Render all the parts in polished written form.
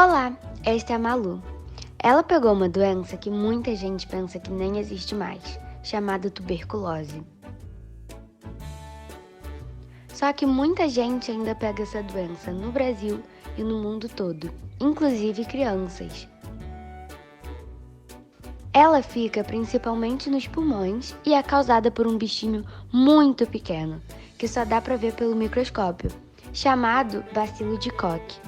Olá, esta é a Malu. Ela pegou uma doença que muita gente pensa que nem existe mais, chamada tuberculose. Só que muita gente ainda pega essa doença no Brasil e no mundo todo, inclusive crianças. Ela fica principalmente nos pulmões e é causada por um bichinho muito pequeno, que só dá para ver pelo microscópio, chamado bacilo de Koch.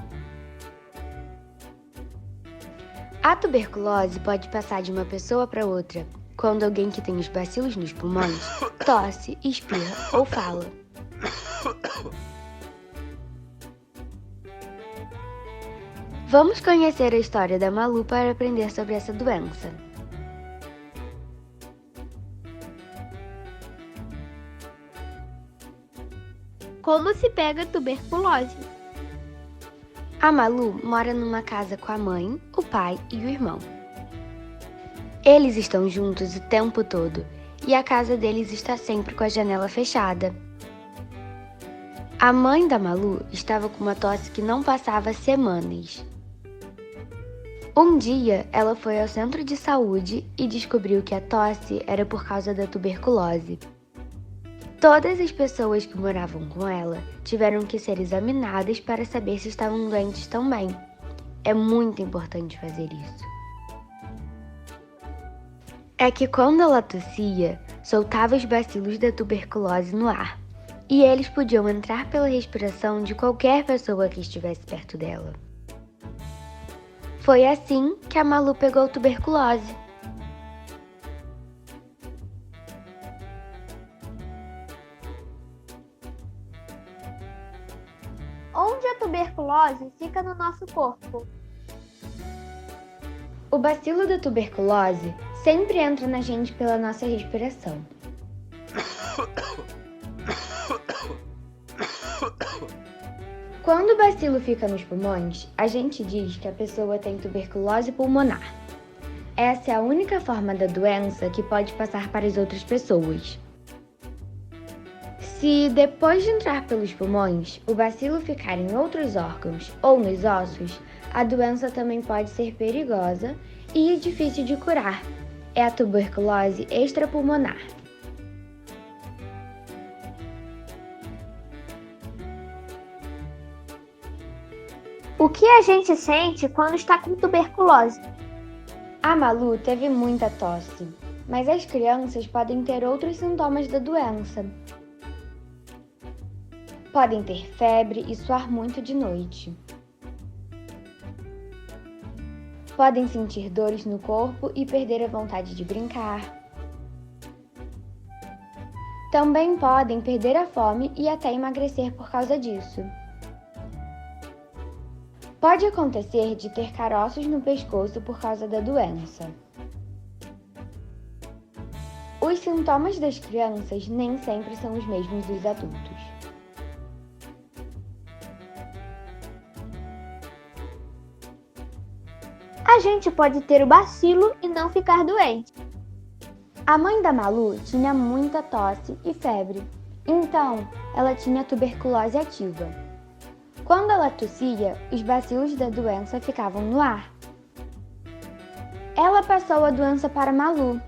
A tuberculose pode passar de uma pessoa para outra quando alguém que tem os bacilos nos pulmões tosse, espirra ou fala. Vamos conhecer a história da Malu para aprender sobre essa doença. Como se pega tuberculose? A Malu mora numa casa com a mãe, o pai e o irmão. Eles estão juntos o tempo todo e a casa deles está sempre com a janela fechada. A mãe da Malu estava com uma tosse que não passava há semanas. Um dia, ela foi ao centro de saúde e descobriu que a tosse era por causa da tuberculose. Todas as pessoas que moravam com ela tiveram que ser examinadas para saber se estavam doentes também. É muito importante fazer isso. É que quando ela tossia, soltava os bacilos da tuberculose no ar, e eles podiam entrar pela respiração de qualquer pessoa que estivesse perto dela. Foi assim que a Malu pegou tuberculose. Onde a tuberculose fica no nosso corpo? O bacilo da tuberculose sempre entra na gente pela nossa respiração. Quando o bacilo fica nos pulmões, a gente diz que a pessoa tem tuberculose pulmonar. Essa é a única forma da doença que pode passar para as outras pessoas. Se depois de entrar pelos pulmões, o bacilo ficar em outros órgãos ou nos ossos, a doença também pode ser perigosa e difícil de curar. É a tuberculose extrapulmonar. O que a gente sente quando está com tuberculose? A Malu teve muita tosse, mas as crianças podem ter outros sintomas da doença. Podem ter febre e suar muito de noite. Podem sentir dores no corpo e perder a vontade de brincar. Também podem perder a fome e até emagrecer por causa disso. Pode acontecer de ter caroços no pescoço por causa da doença. Os sintomas das crianças nem sempre são os mesmos dos adultos. A gente pode ter o bacilo e não ficar doente. A mãe da Malu tinha muita tosse e febre, então ela tinha tuberculose ativa. Quando ela tossia, os bacilos da doença ficavam no ar. Ela passou a doença para Malu.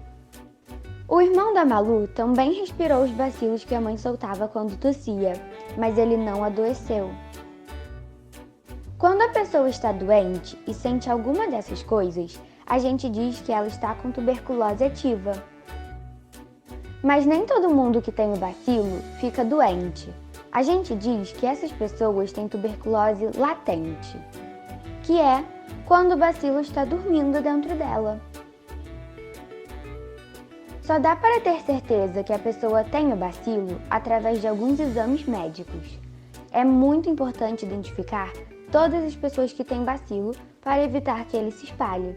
O irmão da Malu também respirou os bacilos que a mãe soltava quando tossia, mas ele não adoeceu. Quando a pessoa está doente e sente alguma dessas coisas, a gente diz que ela está com tuberculose ativa. Mas nem todo mundo que tem o bacilo fica doente. A gente diz que essas pessoas têm tuberculose latente, que é quando o bacilo está dormindo dentro dela. Só dá para ter certeza que a pessoa tem o bacilo através de alguns exames médicos. É muito importante identificar todas as pessoas que têm bacilo para evitar que ele se espalhe.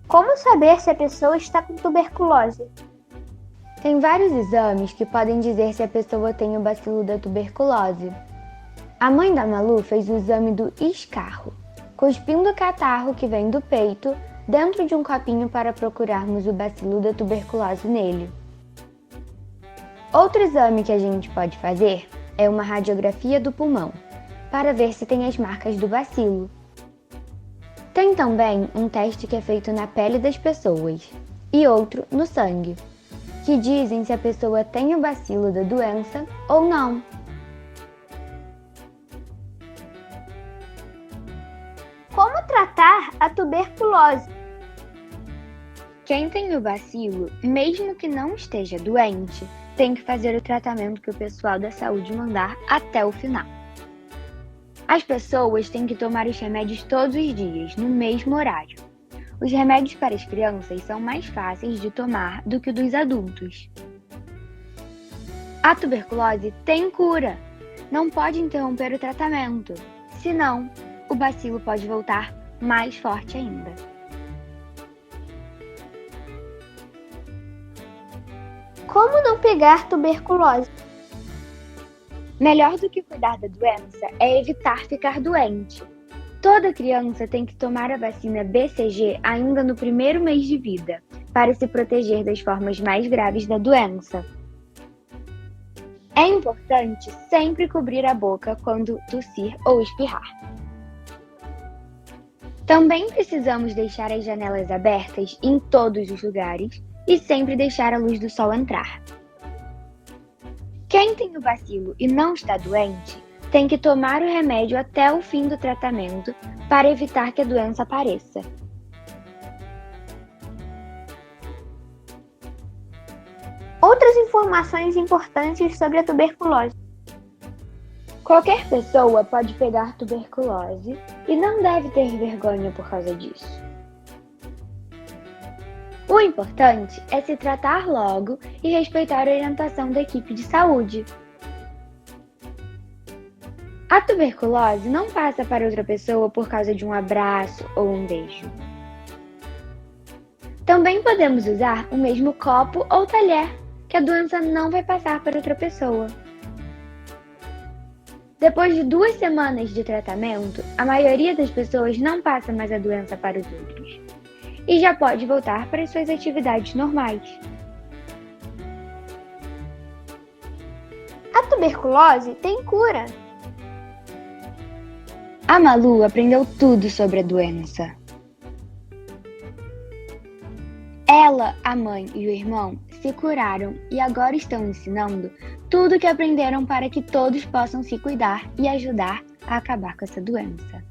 Como saber se a pessoa está com tuberculose? Tem vários exames que podem dizer se a pessoa tem o bacilo da tuberculose. A mãe da Malu fez o exame do escarro, cuspindo o catarro que vem do peito dentro de um copinho para procurarmos o bacilo da tuberculose nele. Outro exame que a gente pode fazer é uma radiografia do pulmão, para ver se tem as marcas do bacilo. Tem também um teste que é feito na pele das pessoas e outro no sangue, que dizem se a pessoa tem o bacilo da doença ou não. Como tratar a tuberculose? Quem tem o bacilo, mesmo que não esteja doente, tem que fazer o tratamento que o pessoal da saúde mandar até o final. As pessoas têm que tomar os remédios todos os dias, no mesmo horário. Os remédios para as crianças são mais fáceis de tomar do que o dos adultos. A tuberculose tem cura. Não pode interromper o tratamento, senão o bacilo pode voltar mais forte ainda. Como não pegar tuberculose? Melhor do que cuidar da doença é evitar ficar doente. Toda criança tem que tomar a vacina BCG ainda no primeiro mês de vida, para se proteger das formas mais graves da doença. É importante sempre cobrir a boca quando tossir ou espirrar. Também precisamos deixar as janelas abertas em todos os lugares e sempre deixar a luz do sol entrar. Quem tem o bacilo e não está doente, tem que tomar o remédio até o fim do tratamento para evitar que a doença apareça. Outras informações importantes sobre a tuberculose. Qualquer pessoa pode pegar tuberculose e não deve ter vergonha por causa disso. O importante é se tratar logo e respeitar a orientação da equipe de saúde. A tuberculose não passa para outra pessoa por causa de um abraço ou um beijo. Também podemos usar o mesmo copo ou talher, que a doença não vai passar para outra pessoa. Depois de 2 semanas de tratamento, a maioria das pessoas não passa mais a doença para os outros e já pode voltar para as suas atividades normais. A tuberculose tem cura. A Malu aprendeu tudo sobre a doença. Ela, a mãe e o irmão se curaram e agora estão ensinando tudo o que aprenderam para que todos possam se cuidar e ajudar a acabar com essa doença.